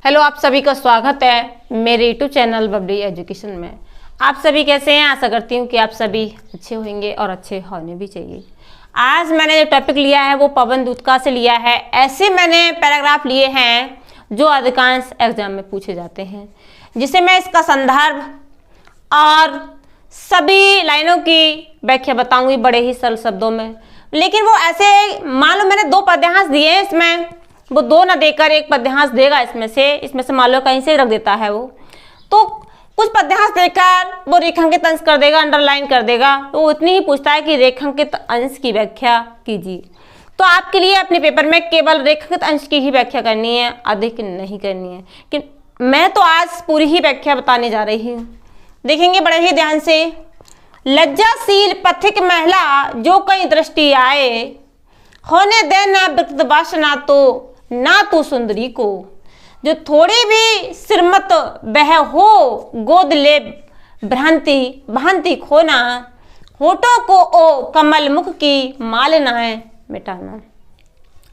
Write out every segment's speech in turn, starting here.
Hello, आप सभी का स्वागत है मेरे यूट्यूब चैनल बबली एजुकेशन में। आप सभी कैसे हैं? आशा करती हूँ कि आप सभी अच्छे होंगे और अच्छे होने भी चाहिए। आज मैंने जो टॉपिक लिया है वो पवन दूतका से लिया है। ऐसे मैंने पैराग्राफ लिए हैं जो अधिकांश एग्जाम में पूछे जाते हैं, जिसे मैं इसका संदर्भ और सभी लाइनों की व्याख्या बताऊंगी बड़े ही सरल शब्दों में। लेकिन वो ऐसे, मान लो मैंने 2 पद्यांश दिए हैं, इसमें वो 2 ना देकर 1 पद्यांश देगा। इसमें से मान लो कहीं से रख देता है वो, तो कुछ पद्यांश देकर वो रेखांकित अंश कर देगा, अंडरलाइन कर देगा। तो वो इतनी ही पूछता है कि रेखांकित अंश की व्याख्या कीजिए। तो आपके लिए अपने पेपर में केवल रेखांकित अंश की ही व्याख्या करनी है, अधिक नहीं करनी है। कि मैं तो आज पूरी ही व्याख्या बताने जा रही हूँ, देखेंगे बड़े ही ध्यान से। लज्जाशील पथिक महिला जो कहीं दृष्टि आए, होने दे ना विकृत वासना तो ना तू सुंदरी को। जो थोड़ी भी सिरमत बह हो, गोद ले भ्रांति भांति खोना, होठों को ओ कमल मुख की माल न है मिटाना।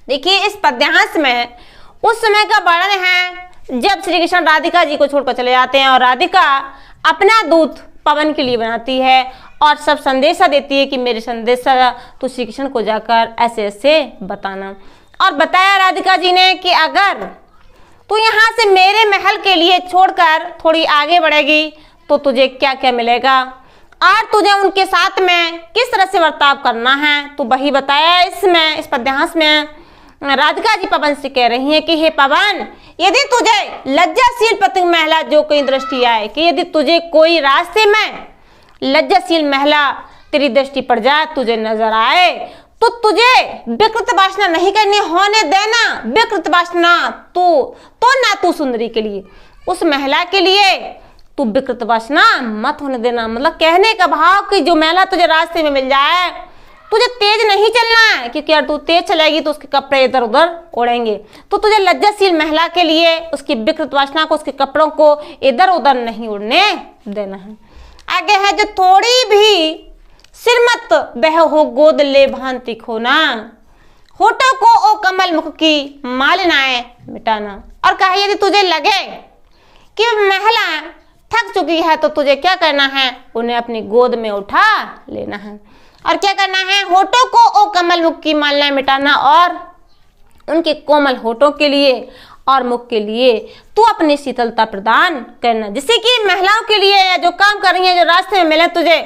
देखिए, इस पद्यांश में उस समय का वर्णन है जब श्री कृष्ण राधिका जी को छोड़कर चले जाते हैं और राधिका अपना दूत पवन के लिए बनाती है और सब संदेशा देती है कि मेरे संदेशा तो श्री कृष्ण को जाकर ऐसे ऐसे बताना। और बताया राधिका जी ने कि अगर तू यहाँ से मेरे महल के लिए छोड़कर थोड़ी आगे बढ़ेगी तो तुझे क्या क्या मिलेगा और तुझे उनके साथ में किस तरह से बर्ताव करना है, तो वही बताया इसमें। इस पद्यांश में राधिका जी पवन से कह रही हैं कि हे पवन, यदि तुझे लज्जाशील पथिक महिला जो कहीं दृष्टि आए, कि यदि तुझे कोई रास्ते में लज्जाशील महिला तेरी दृष्टि पड़ जाए, तुझे नजर आए, तो तुझे विकृत वासना नहीं करनी, होने देना विकृत वासना तो ना तू सुंदरी के लिए, उस महिला के लिए तू विकृत वासना मत होने देना। मतलब कहने का भाव कि जो महिला तुझे रास्ते में मिल जाए, तुझे तेज नहीं चलना है, क्योंकि यार तू तेज चलेगी तो उसके कपड़े इधर उधर उड़ेंगे। तो तुझे लज्जाशील महिला के लिए उसकी विकृत वासना को, उसके कपड़ों को इधर उधर नहीं उड़ने देना है। आगे है, जो थोड़ी भी सिरमत बह हो, गोद ले भांति खोना, होठों को ओ कमल मुख की मालिनाएं मिटाना। और कहा, यदि तुझे लगे कि महिला थक चुकी है तो तुझे क्या करना है, उन्हें अपनी गोद में उठा लेना है। और क्या करना है, होठों को ओ कमल मुख की मालिनाएं मिटाना, और उनके कोमल होठों के लिए और मुख के लिए तू अपनी शीतलता प्रदान करना। जिससे कि महिलाओं के लिए या जो काम कर रही है, जो रास्ते में मिले तुझे,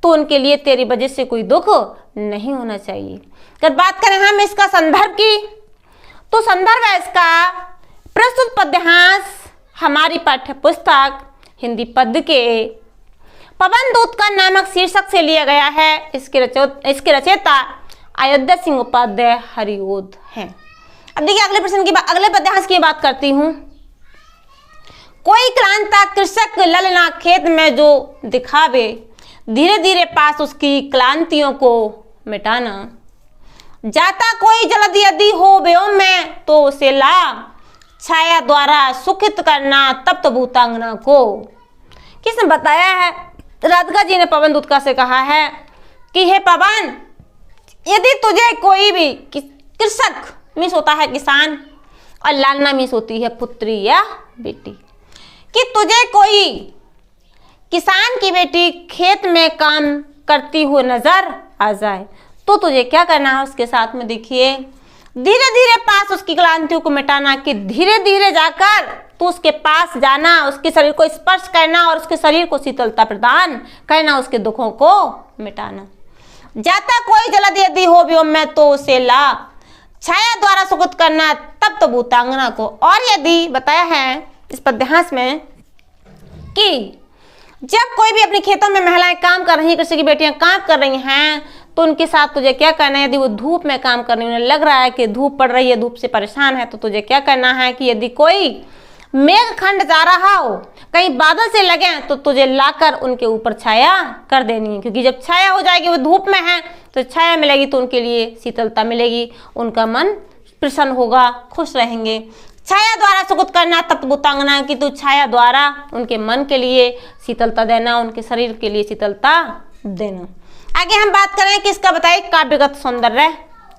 तो उनके लिए तेरी वजह से कोई दुख नहीं होना चाहिए। अगर बात करें हम इसका संदर्भ की, तो संदर्भ है इसका प्रस्तुत पद्यांश हमारी पाठ्य पुस्तक हिंदी पद्य के पवन दूतका नामक शीर्षक से लिया गया है। इसके रचयिता अयोध्या सिंह उपाध्याय हरिओद हैं। अब देखिए अगले पद्यांश की बात करती हूँ। कोई क्लांता कृषक ललना खेत में जो दिखावे, धीरे धीरे पास उसकी क्लांतियों को मिटाना। जाता कोई जल्द यदि हो व्योम में तो उसे ला, छाया द्वारा सुखित करना तप्त भूतांगना को। किसने बताया है? राधिका जी ने पवन दूतका से कहा है कि हे पवन, यदि तुझे कोई भी कृषक मीन्स होता है किसान, और लालना मीन्स होती है पुत्री या बेटी, कि तुझे कोई किसान की बेटी खेत में काम करती हुई नजर आ जाए, तो तुझे क्या करना है उसके साथ में। देखिए, धीरे धीरे पास उसकी क्लांतियों को मिटाना, कि धीरे धीरे जाकर तो उसके पास जाना, उसके शरीर को स्पर्श करना और उसके शरीर को शीतलता प्रदान करना, उसके दुखों को मिटाना। जाता कोई जल्द यदि हो व्योम में तो उसे ला, छाया द्वारा सुखित करना तब तो भूतांगना को। और यदि बताया है इस पद्यांश में कि जब कोई भी अपने खेतों में महिलाएं काम कर रही हैं, कृषि की बेटियां काम कर रही हैं, तो उनके साथ तुझे क्या करना है। यदि वो धूप में काम कर रही है, उन्हें लग रहा है कि धूप पड़ रही है, धूप से परेशान है, तो तुझे क्या करना है कि यदि कोई मेघखंड जा रहा हो, कहीं बादल से लगे, तो तुझे लाकर उनके ऊपर छाया कर देनी है। क्योंकि जब छाया हो जाएगी, वो धूप में है, तो छाया मिलेगी तो उनके लिए शीतलता मिलेगी, उनका मन प्रसन्न होगा, खुश रहेंगे। छाया द्वारा सुखित करना तप्त भूतांगना, की तू छाया द्वारा उनके मन के लिए शीतलता देना, उनके शरीर के लिए शीतलता देना। आगे हम बात करें कि इसका बताइए काव्यगत सौंदर्य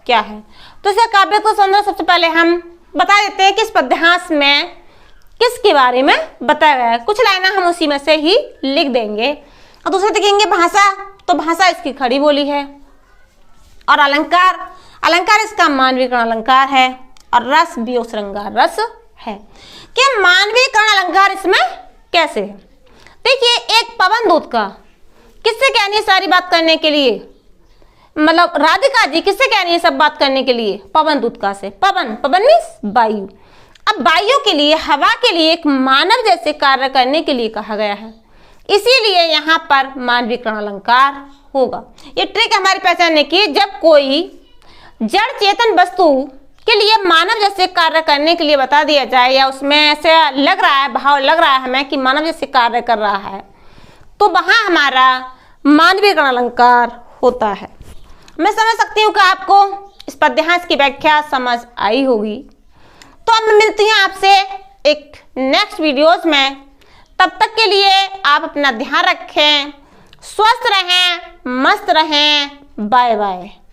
क्या है। तो इसका काव्यगत सौंदर्य सबसे पहले हम बता देते हैं कि इस पद्यांश में किसके बारे में बताया गया है। कुछ लाइनें हम उसी में से ही लिख देंगे। और दूसरे देखेंगे भाषा, तो भाषा इसकी खड़ी बोली है। और अलंकार, अलंकार इसका मानवीकरण अलंकार है। और रस भी श्रृंगार रस है। कि मानवीकरण अलंकार इसमें कैसे है? देखिए, एक पवन दूत का किससे कहनी है सारी बात करने के लिए, मतलब राधिका जी किससे कहनी है सब बात करने के लिए? पवन दूत का से। पवन, पवन मीन्स वायु। अब वायु के लिए, हवा के लिए एक मानव जैसे कार्य करने के लिए कहा गया है, इसीलिए यहाँ पर मानवीकरण अलंकार होगा। ये ट्रिक हमारी पहचानने की, जब कोई जड़ चेतन वस्तु के लिए मानव जैसे कार्य करने के लिए बता दिया जाए, या उसमें ऐसे लग रहा है, भाव लग रहा है हमें कि मानव जैसे कार्य कर रहा है, तो वहां हमारा मानवीकरण अलंकार होता है। मैं समझ सकती हूँ कि आपको इस पद्यांश की व्याख्या समझ आई होगी। तो अब मैं मिलती हूँ आपसे एक नेक्स्ट वीडियोस में। तब तक के लिए आप अपना ध्यान रखें, स्वस्थ रहें, मस्त रहें। Bye bye.